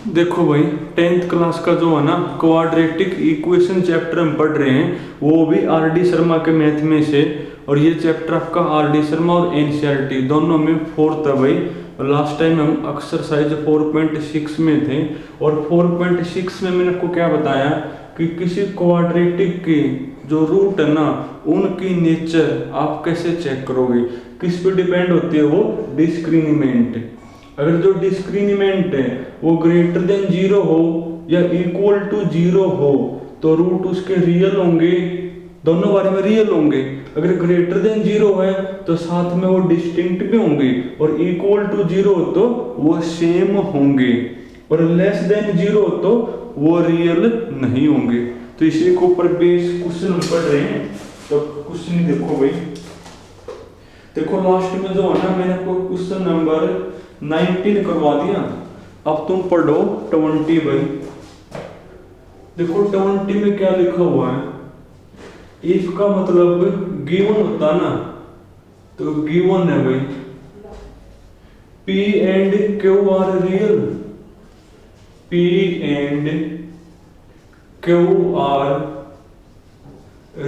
देखो भाई, 10th class का जो है ना क्वाड्रेटिक इक्वेशन चैप्टर हम पढ़ रहे हैं, वो भी आर डी शर्मा के मैथ में से। और ये चैप्टर आपका आर डी शर्मा और एनसीईआरटी दोनों में फोर्थ है भाई। लास्ट टाइम हम एक्सरसाइज 4.6 में थे, और 4.6 में मैंने आपको क्या बताया कि किसी क्वाड्रेटिक की जो रूट है ना, उनकी नेचर आप कैसे चेक करोगे, किस पे डिपेंड होती है, वो डिस्क्रिमिनेंट। अगर जो डिस्क्रिमिनेंट है वो ग्रेटर देन 0 हो या इक्वल टू 0 हो तो रूट उसके रियल होंगे, दोनों बारे में रियल होंगे। अगर ग्रेटर देन 0 है तो साथ में वो डिस्टिंक्ट भी होंगे, और इक्वल टू 0 हो तो वो सेम होंगे, और लेस देन 0 हो तो वो रियल नहीं होंगे। तो इसी के ऊपर बेस क्वेश्चन हम पढ़ रहे हैं। तो क्वेश्चन देखो भाई, देखो लास्ट में जो है ना मैंने आपको क्वेश्चन नंबर 19 करवा दिया। अब तुम पढ़ो 20 भाई। देखो 20 में क्या लिखा हुआ है, इफ का मतलब गिवन होता ना, तो गिवन है भाई P and Q are real, P and Q are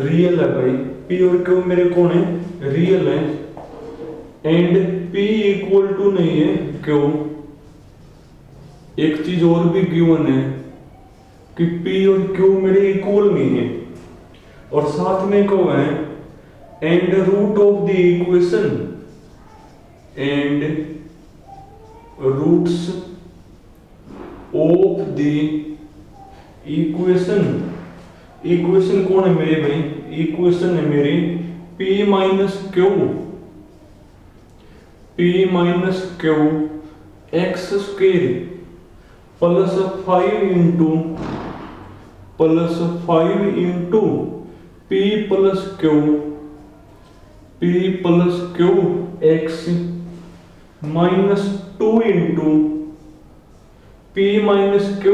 real है भाई। P और Q मेरे कौन है, रियल है। एंड P इक्वल टू नहीं है Q। एक चीज और भी गिवन है कि P और Q मेरे इक्वल नहीं है, और साथ में कहो है and root of the equation, and roots of the equation. Equation कौन है मेरे भाई, इक्वेशन है मेरी P minus Q, P minus Q x square plus 5 into P plus Q x minus 2 into P minus Q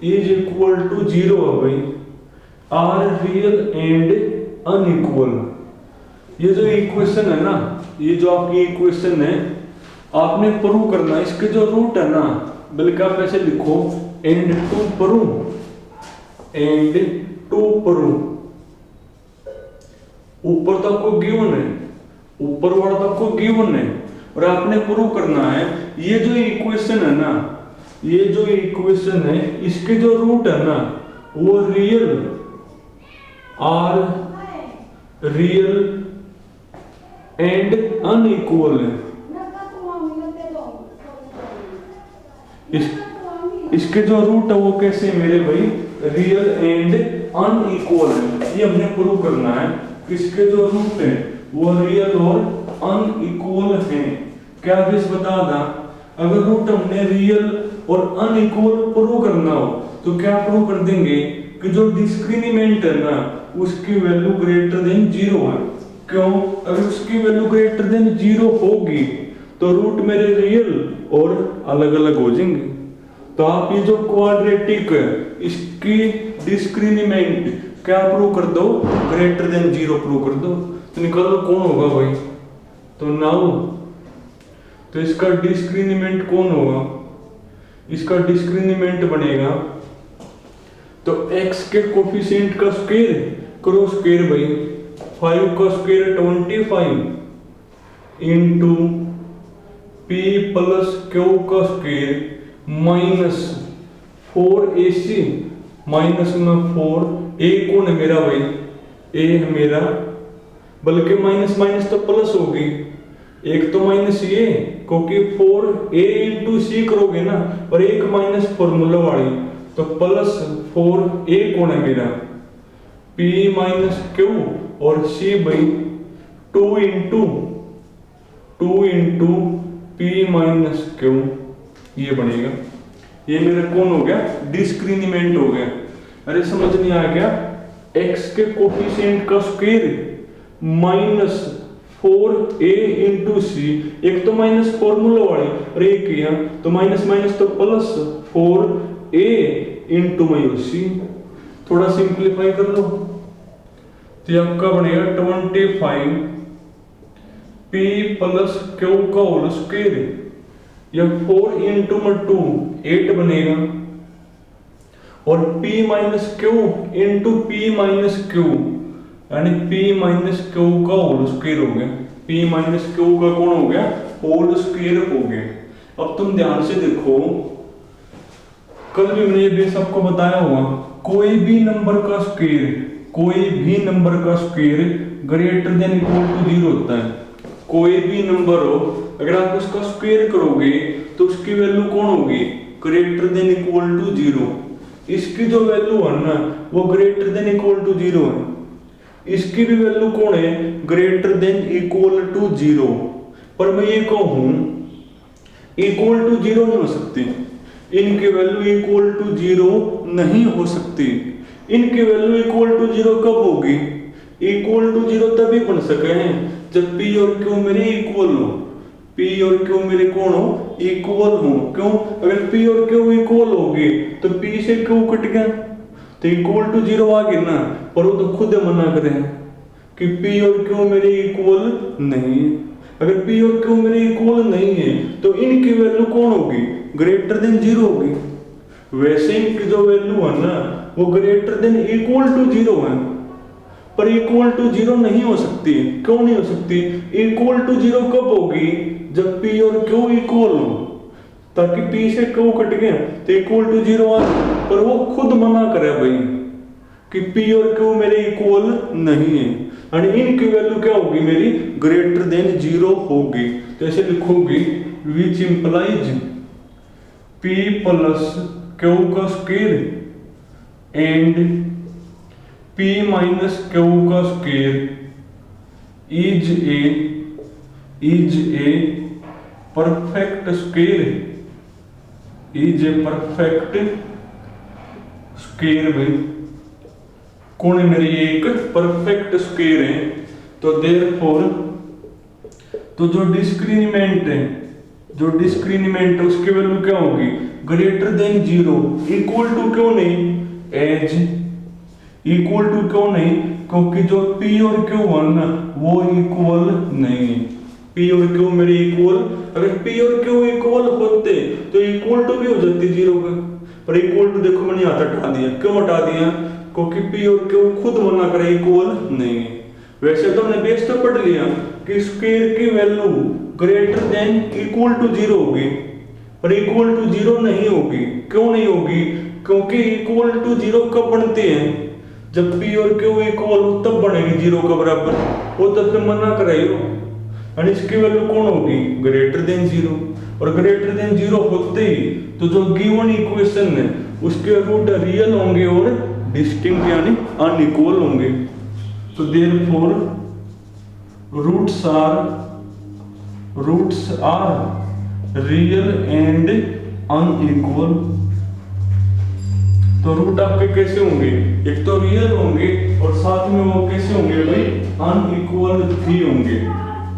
is equal to 0 है भाई। Are real and unequal. ये जो इक्वेशन है ना, ये जो आपकी इक्वेशन है, आपने प्रूव करना है इसके जो रूट है ना, बल्कि आप ऐसे लिखो एंड टू प्रूव। ऊपर तक को गिवन है, ऊपर वाला तक को गिवन है, और आपने प्रूव करना है ये जो इक्वेशन है ना, ये जो इक्वेशन है इसके जो रूट है ना वो real are real and unequal है। इसके जो रूट है वो कैसे मेरे भाई, रियल एंड अनइक्वल है। ये हमने प्रूव करना है कि इसके जो रूट है वो रियल और अनइक्वल है। क्या दिस बता दा, अगर रूट हमने रियल और अनइक्वल प्रूव करना हो तो क्या प्रूव कर देंगे कि जो डिस्क्रिमिनेंट है ना उसकी वैल्यू ग्रेटर देन 0 है। क्यों, अगर उसकी वैल्यू ग्रेटर देन 0 होगी तो रूट मेरे रियल और अलग अलग हो जाएंगे। तो आप ये जो क्वाड्रेटिक है इसकी डिस्क्रिमिनेंट क्या प्रूव कर दो, ग्रेटर देन 0 प्रूव कर दो। तो निकालो कौन होगा भाई, तो नाउ तो इसका डिस्क्रिमिनेंट कौन होगा, इसका डिस्क्रिमिनेंट बनेगा तो x के कोफिशिएंट का स्क्वायर करो स्क्वायर भाई, 5 का square 25 into P plus Q का स्क्वायर माइनस 4AC माइनस में 4। A कौन है मेरा भाई, A है मेरा, बल्कि माइनस माइनस तो प्लस होगी, एक तो माइनस ये क्योंकि 4A इंटू C करोगे ना, और एक माइनस फॉर्मूला वाली, तो प्लस 4A कौन है मेरा, P माइनस Q, और C भाई 2 इंटू P माइनस Q, ये बनेगा। ये मेरा कौन हो गया, डिस्क्रिमिनेंट हो गया। अरे समझ नहीं आया क्या, x के कोफिशिएंट का square minus 4A into C, एक तो माइनस फॉर्मूला वाली और एक किया तो माइनस माइनस तो प्लस 4A इंटू C। थोड़ा सिंप्लीफाई कर लो तो आपका बनेगा 25 P प्लस Q का होल स्क्वायर या 4 इंटू में 2 8 बनेगा, और p minus Q into P minus Q, यानी p माइनस क्यू का होल स्क्वायर हो गया, p माइनस क्यू का कौन हो गया, होल स्क्वायर हो गया। अब तुम ध्यान से देखो, कल भी मैंने ये बेस आपको बताया होगा, कोई भी नंबर का स्क्वायर, कोई भी नंबर का square greater than equal to 0 होता है। कोई भी नंबर हो, अगर आप उसका स्क्वायर करोगे तो उसकी वैल्यू कौन होगी, ग्रेटर देन इक्वल टू 0। इसकी जो वैल्यू है ना वो ग्रेटर देन इक्वल टू 0 है, इसकी भी वैल्यू कौन है, ग्रेटर देन इक्वल टू 0। पर मैं ये कहूं इक्वल टू 0 नहीं हो सकती, इनकी वैल्यू इक्वल टू 0 नहीं हो सकती। इनकी वैल्यू इक्वल टू 0 कब होगी, इक्वल टू 0 तभी बन सके हैं जब p और q मेरे इक्वल हो, p और q मेरे कौन हो, इक्वल हो। क्यों, अगर p और q इक्वल होगी तो p से q कट गया तो इक्वल टू 0 आ गया ना, पर वो तो खुद मना करे हैं कि p और q मेरे इक्वल नहीं है। अगर p और q मेरे इक्वल नहीं है तो इनकी वैल्यू कौन होगी, ग्रेटर देन 0 होगी। वैसे इनकी जो वैल्यू है ना वो ग्रेटर देन इक्वल टू 0 है, पर इक्वल टू 0 नहीं हो सकती। क्यों नहीं हो सकती, इक्वल टू 0 कब होगी, जब p और q इक्वल हो, ताकि p से q कट गया तो इक्वल टू 0 आ, पर वो खुद मना करे भाई कि p और q मेरे इक्वल नहीं है, यानी इनकी वैल्यू क्या होगी, मेरी ग्रेटर देन 0 होगी। तो ऐसे लिखोगी which implies p plus q का square and p minus q का square is a perfect square, is a perfect square. भाई कौन है मेरी, एक परफेक्ट स्क्वायर है। तो देयरफॉर तो जो डिस्क्रिमिनेंट है, जो डिस्क्रिमिनेंट है उसकी वैल्यू क्या होगी, ग्रेटर देन 0। इक्वल टू क्यों नहीं, एज इक्वल टू क्यों नहीं, क्योंकि जो p और q है ना वो इक्वल नहीं है। p और q मेरे इक्वल, अगर p और q इक्वल होते तो इक्वल टू भी हो जाती 0 का, पर इक्वल टू देखो मैंने हाथ हटा दिया। क्यों हटा दिया, क्योंकि p और q खुद मना करे इक्वल नहीं है। वैसे तो हमने बेस तो पढ़ लिया कि स्क्वायर की value greater than equal to 0 होगी, पर इक्वल टू 0 नहीं होगी। क्यों नहीं होगी, क्योंकि इक्वल टू 0 कब बनते हैं, जब p और q इक्वल हो तब बनेगी 0 के बराबर, वो तो फिर मना कर रही हो। और इसकी वैल्यू कौन होगी, ग्रेटर देन 0, और ग्रेटर देन 0 होते ही तो जो गिवन इक्वेशन है उसके रूट रियल होंगे और डिस्टिंक्ट यानी अनइक्वल होंगे। तो therefore roots are real and unequal. तो रूट आपके कैसे होंगे, एक तो रियल होंगे और साथ में वो कैसे होंगे भाई, अनइक्वल भी होंगे,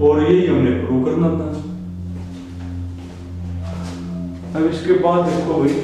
और यही हमने प्रूव करना था। अब इसके बाद देखो भाई,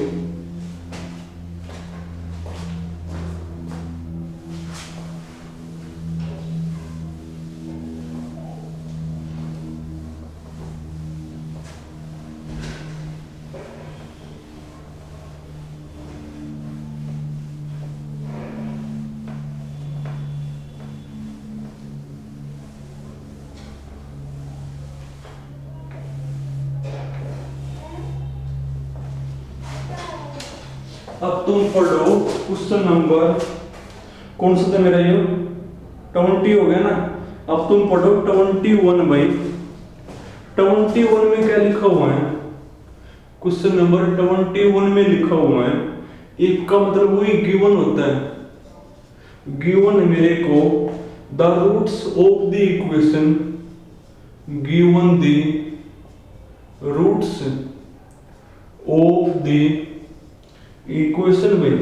अब तुम पढ़ो क्वेश्चन नंबर कौन सा था मेरा, ये 20 हो गया ना। अब तुम पढ़ो 21 भाई। 21 में क्या लिखा हुआ है, क्वेश्चन नंबर 21 में लिखा हुआ है, एक का मतलब वही गिवन होता है। गिवन मेरे को the roots of the equation, given the roots of the equation में,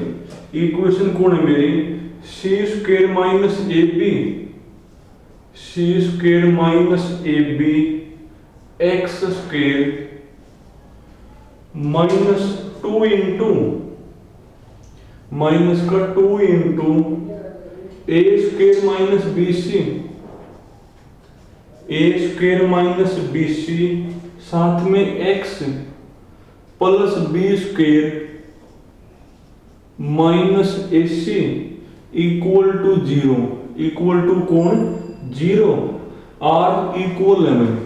इक्वेशन कौन है मेरी, c square minus a b, c square minus a b x square minus 2 into minus का 2 into a square minus b c, a square minus b c साथ में x plus b square minus AC equal to 0, equal to कौन 0। R equal है मेरे,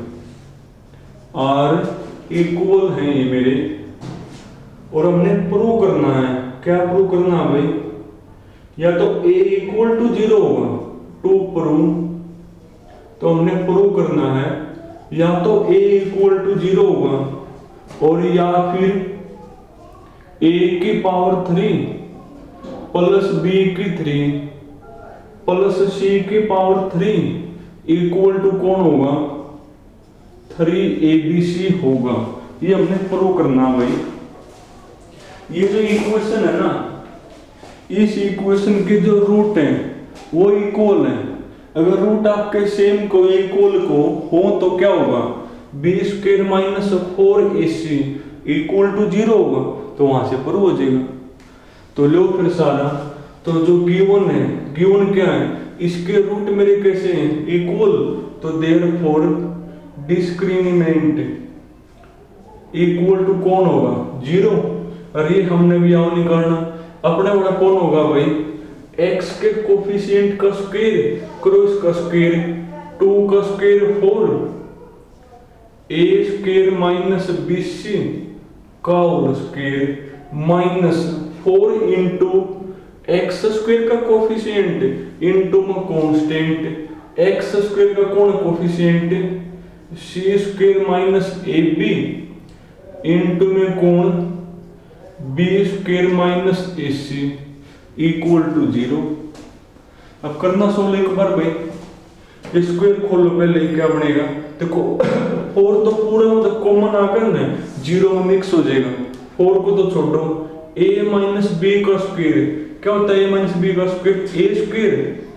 R equal है ये मेरे, और हमने प्रूव करना है। क्या प्रूव करना है भाई? या तो A इक्वल टू 0 होगा टू प्रूव, तो हमने प्रूव करना है या तो A इक्वल टू 0 होगा, और या फिर A की पावर 3 प्लस B की 3 प्लस C की पावर 3 इक्वल टू कौन होगा 3ABC होगा। ये हमने प्रूव करना है भाई। ये जो इक्वेशन है ना, इस इक्वेशन के जो रूट हैं वो इक्वल हैं। अगर रूट आपके सेम को इक्वल को हो तो क्या होगा, B square minus 4AC equal to 0 होगा, तो वहां से प्रूव हो जाएगा। तो लो फिर सारा, तो जो गिवन है, गिवन क्या है, इसके रूट मेरे कैसे हैं इक्वल, तो देयरफॉर डिस्क्रिमिनेंट इक्वल टू कौन होगा 0। और ये हमने भी यहाँ निकालना, अपने बड़ा कौन होगा भाई, x के कोफिशिएंट का स्क्वायर क्रॉस का स्क्वायर 2 का square 4 a square minus BC का whole square minus 4 into x square का कोफिशिएंट इंटू में कांस्टेंट एक्स स्क्वायर का कौन coefficient c square minus AB into में कौन b square minus AC equal to 0। अब करना सोल्व एक बार भाई, स्क्वायर खोलो पहले, क्या बनेगा देखो, 4 तो पूरा मतलब कॉमन आकर ना 0 में मिक्स हो जाएगा, 4 को तो छोड़ो, a माइनस b का स्क्वायर क्या होता है, a माइनस b का स्क्वायर a स्क्वायर,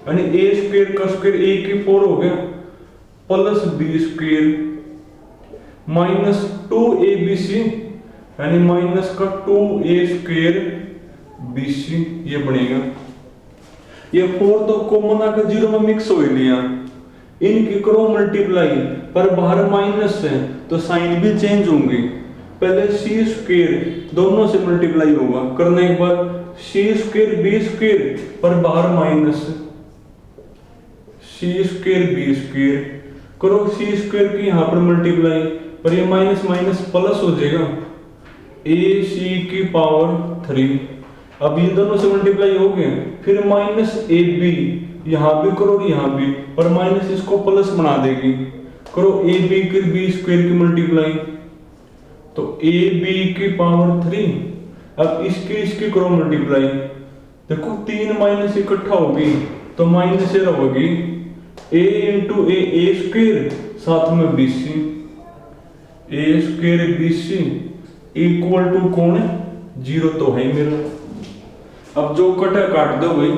यानी a स्क्वायर का स्क्वायर a की 4 हो गया, plus b square minus 2abc यानी माइनस का 2a स्क्वायर BC, ये बनेगा। ये 4 तो कॉमन आकर 0 में मिक्स हो लिया, इनकी करो मल्टीप्लाई, पर बाहर माइनस है तो साइन भी चेंज होंगे। पहले c स्क्वायर दोनों से मल्टीप्लाई होगा, करने के बाद c स्क्वायर b स्क्वायर, पर बाहर minus c square b square, करो c स्क्वायर की यहां पर मल्टीप्लाई, पर ये माइनस माइनस प्लस हो जाएगा ac की पावर 3। अब ये दोनों से मल्टीप्लाई हो गए, फिर माइनस AB यहां भी करो यहां भी, पर माइनस इसको प्लस बना देगी, करो AB की b स्क्वायर की मल्टीप्लाई, तो AB की पावर 3। अब इसकी करो मल्टीप्लाई, देखो 3 माइनस इकट्ठा होगी तो माइनस से रहेगी a इंटू a स्क्वायर साथ में BC, a square BC equal to कौन है 0 तो है मेरा। अब जो कटा काट दो भाई,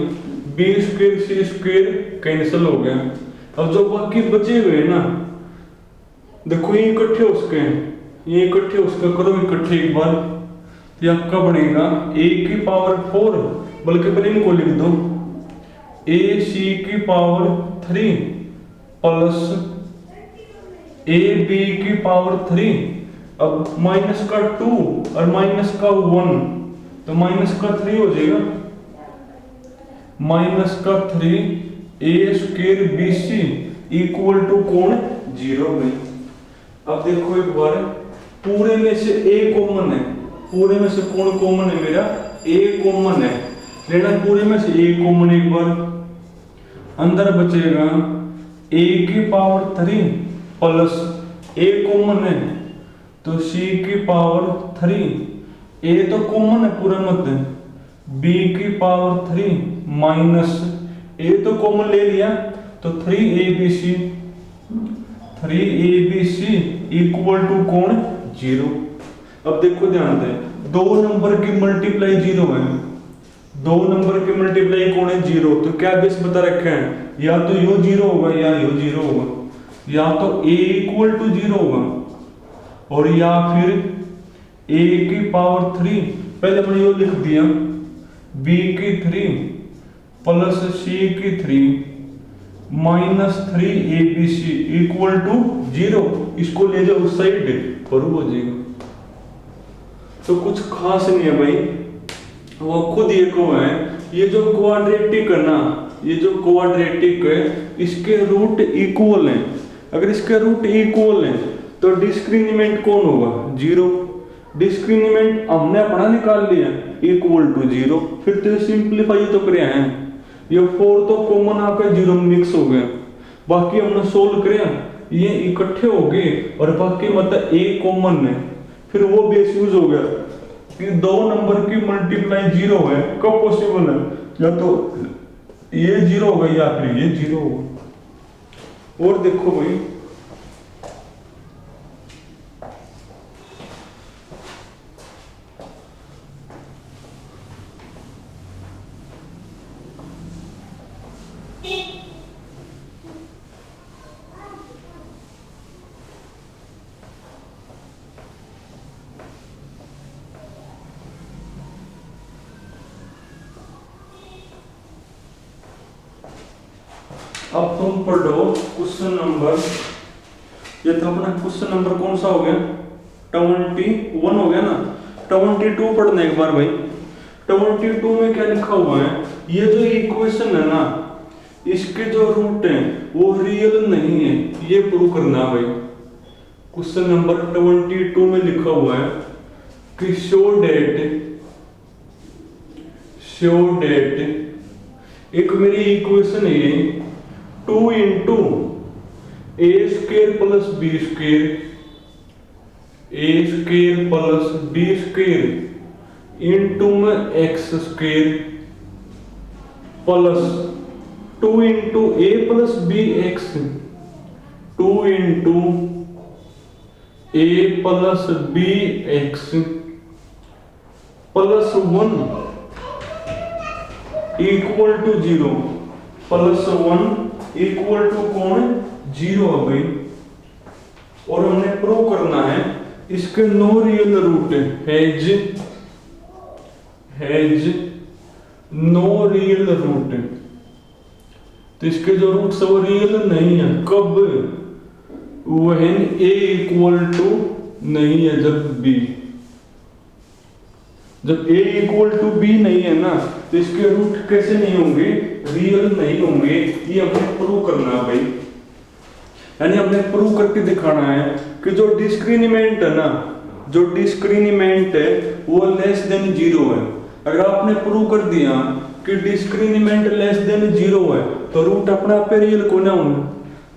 b square c square cancel हो गया। अब जो बाकी बचे हुए ना, देखो ये इकट्ठे उसके, ये इकट्ठे उसका करो इकट्ठे एक बार, ये आपका बनेगा a की पावर 4, बल्कि पहले इनको लिख दो ac की पावर 3 प्लस ab की पावर 3। अब माइनस का 2 और माइनस का 1, तो माइनस का 3 हो जाएगा, माइनस का 3 a square BC equal to कौन 0 में। अब देखो एक बार, पूरे में से a कॉमन है, पूरे में से कौन कॉमन है मेरा, a कॉमन है, लेना पूरे में से a कॉमन, एक बार अंदर बचेगा a की पावर 3 प्लस a कॉमन है तो c की पावर 3, a तो कॉमन है पूरा मत, b की पावर 3 माइनस a तो कॉमन ले लिया तो 3abc इक्वल टू कौन 0। अब देखो ध्यान दे, 2 नंबर की मल्टीप्लाई 0 है, 2 नंबर की मल्टीप्लाई कौन है 0, तो क्या बेस बता रखा है, या तो यो 0 होगा या यो 0 होगा, या तो a इक्वल टू 0 होगा, और या फिर a की पावर 3, पहले मैंने यो लिख दिया b की 3 प्लस c की 3 माइनस 3abc इक्वल टू 0। इसको ले जाओ उस साइड, प्रूव हो जाएगा। तो कुछ खास नहीं है भाई, वो खुद ये को है। ये जो क्वाड्रेटिक है ना, ये जो क्वाड्रेटिक है इसके रूट इक्वल हैं। अगर इसके रूट इक्वल हैं तो डिस्क्रिमिनेंट कौन होगा? जीरो। डिस्क्रिमिनेंट हमने अपना निकाल लिया इक्वल टू जीरो। फिर तो सिंप्लीफाई तो करे हैं, ये 4 तो कॉमन आकर जीरो में मिक्स हो गया, बाकी हमने सोल्व करे ये इकट्ठे हो गए और बाकी मतलब एक कॉमन है। फिर वो बेस यूज हो गया कि दो नंबर की मल्टीप्लाई जीरो है, कब पॉसिबल है? या तो ये जीरो होगा या फिर ये जीरो होगा। और देखो भाई अब तुम पढ़ो क्वेश्चन नंबर, ये तो अपना क्वेश्चन नंबर कौन सा हो गया? 21 हो गया ना। 22 पढ़ना एक बार भाई। 22 में क्या लिखा हुआ है? ये जो इक्वेशन है ना, इसके जो रूट हैं वो रियल नहीं है, ये प्रूव करना है भाई। क्वेश्चन नंबर 22 में लिखा हुआ है कि शो डेट एक मेरी इक्वेशन है 2 into a square plus b square, a square plus b square into में x square plus 2 into a plus b x, 2 into a plus b x plus 1 equal to zero, plus 1 equal to कौन? Zero है भाई। और हमने prove करना है इसके no real root has no real root. तो इसके जो रूट्स है वो रियल नहीं है। कब? व्हेन a इक्वल टू नहीं है, जब a इक्वल टू b नहीं है ना, तो इसके रूट कैसे नहीं होंगे? रियल नहीं होंगे। ये हमने प्रूव करना है भाई, यानी हमने प्रूव करके दिखाना है कि जो डिस्क्रिमिनेंट है ना, जो डिस्क्रिमिनेंट है वो लेस देन जीरो है। अगर आपने प्रूव कर दिया कि डिस्क्रिमिनेंट लेस देन जीरो है तो रूट अपने आप पे रियल कौन होंगे?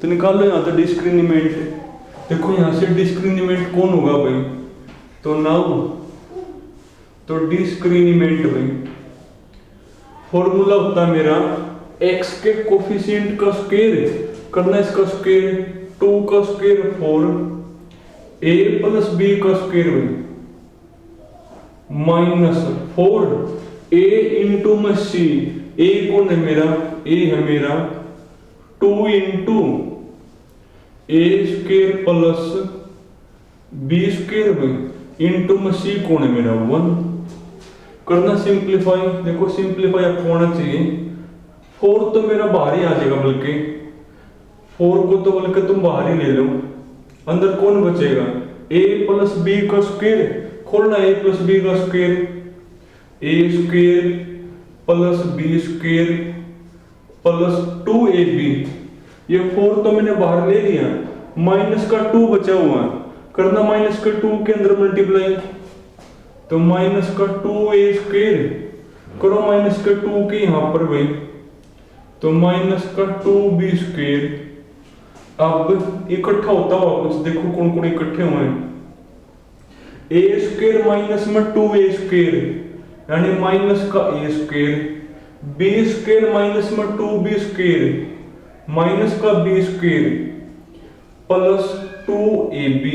तो निकाल लो यहाँ से डिस्क्रिमिनेंट। देखो यहाँ से डिस्क्रिमिनेंट कौन होगा भाई? तो नाउ तो डिस्क्रिमिनेंट भाई फॉर्मूला होता है मेरा x के कोफिशिएंट का स्क्वायर करना, इसका स्क्वायर 2 का स्क्वायर 4 a प्लस b का स्क्वायर भाई माइनस 4 a इंटू में c, a कौन है मेरा? a है मेरा 2 into a square plus b square भाई इंटू में c कौन है मेरा? 1। करना सिंप्लीफाई। देखो सिंप्लीफाई आपको होना चाहिए 4 तो मेरा बाहर ही आ जाएगा, बल्कि 4 को तो बल्कि तुम बाहर ही ले लो। अंदर कौन बचेगा? a प्लस बी का स्क्वायर, खोलना a प्लस बी का square, a square plus B square plus 2ab। ये 4 तो मैंने बाहर ले लिया, माइनस का 2 बचा हुआ है। करना माइनस का 2 के अंदर मल्टीप्लाई, तो माइनस का 2a स्क्वायर करो माइनस का 2 के यहां पर भाई, तो माइनस का 2b स्क्वायर। अब इकट्ठा होता हुआ कुछ देखो कौन कौन इकट्ठे हुए हैं। a स्क्वायर माइनस में 2a स्क्वायर यानी माइनस का a square, b square minus में 2b स्क्वायर माइनस का b स्क्वायर प्लस 2ab।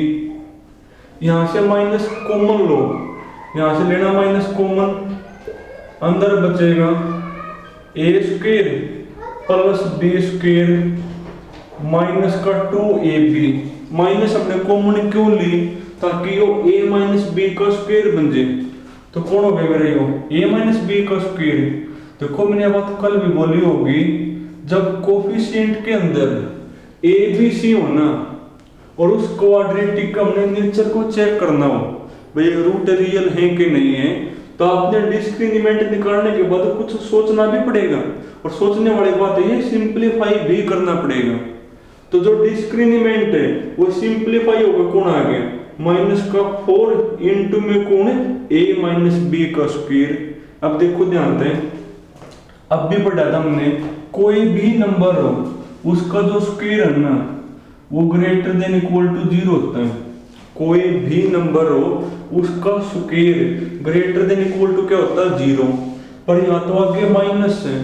यहां से माइनस कॉमन लो, यहां से लेना माइनस कॉमन, अंदर बचेगा a square plus b square minus का 2ab। माइनस हमने कॉमन क्यों ली? ताकि यो a माइनस b का स्क्वायर बन जाए। तो कौन हो गया मेरा यो a माइनस b का स्क्वायर। देखो मैंने बात कल भी बोली होगी, जब कोफिशिएंट के अंदर a b c होना और उस क्वाड्रेटिक का हमने नेचर को चेक करना हो, भाई रूट रियल है कि नहीं है, तो आपने डिस्क्रिमिनेंट निकालने के बाद कुछ सोचना भी पड़ेगा, और सोचने वाली बात है सिंप्लीफाई भी करना पड़ेगा। तो जो डिस्क्रिमिनेंट है वो सिंप्लीफाई होगा, कौन आ गया माइनस का 4 इंटू में कौन a माइनस बी का स्क्वायर। अब देखो ध्यान दें, अब भी पढ़ा था हमने, कोई भी नंबर हो उसका जो स्क्वायर है ना वो ग्रेटर देन इक्वल टू 0 होता है। कोई भी नंबर हो उसका square greater than equal to क्या होता है 0, पर यहाँ तो आगे माइनस है,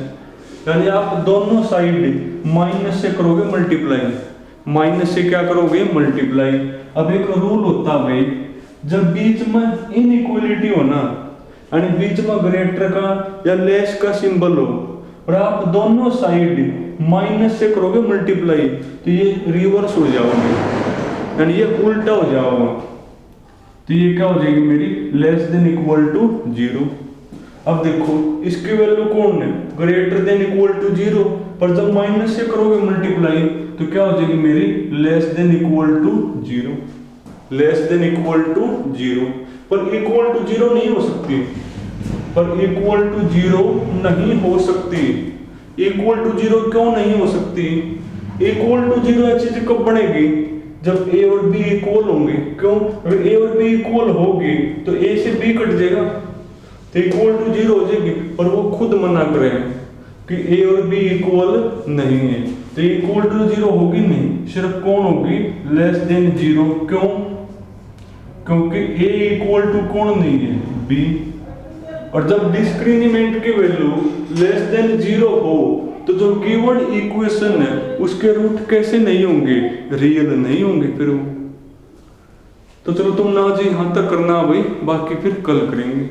यानी आप दोनों साइड माइनस से करोगे मल्टीप्लाई, माइनस से क्या करोगे मल्टीप्लाई। अब एक रूल होता है भाई, जब बीच में इनइक्वालिटी हो ना, यानी बीच में ग्रेटर का या लेस का सिंबल हो और आप दोनों साइड माइनस से करोगे मल्टीप्लाई, तो ये रिवर्स हो जाओगे, यानी ये उल्टा हो जाओगा। तो ये क्या हो जाएगी मेरी लेस देन इक्वल टू 0। अब देखो इसकी वैल्यू कौन है ग्रेटर देन इक्वल टू 0, पर जब माइनस से करोगे मल्टीप्लाई तो क्या हो जाएगी मेरी less than equal to 0, less than equal to 0। पर इक्वल टू 0 नहीं हो सकती, पर इक्वल टू 0 नहीं हो सकती। इक्वल टू 0 क्यों नहीं हो सकती? इक्वल टू 0 ऐसी चीज कब बनेगी जब a और b इक्वल होंगे। क्यों? अगर a और b इक्वल होगी तो a से b कट जाएगा, तो इक्वल टू 0 हो जाएगी। पर वो खुद मना करें कि a और b इक्वल नहीं है, तो इक्वल टू 0 होगी नहीं, सिर्फ कौन होगी लेस देन 0। क्यों? क्योंकि a इक्वल टू कौन नहीं है b, और जब डिस्क्रिमिनेंट की वैल्यू लेस देन 0 हो तो जो गिवन इक्वेशन है उसके रूट कैसे नहीं होंगे, रियल नहीं होंगे फिर वो। तो चलो तुम ना जी यहां तक करना भाई, बाकी फिर कल करेंगे।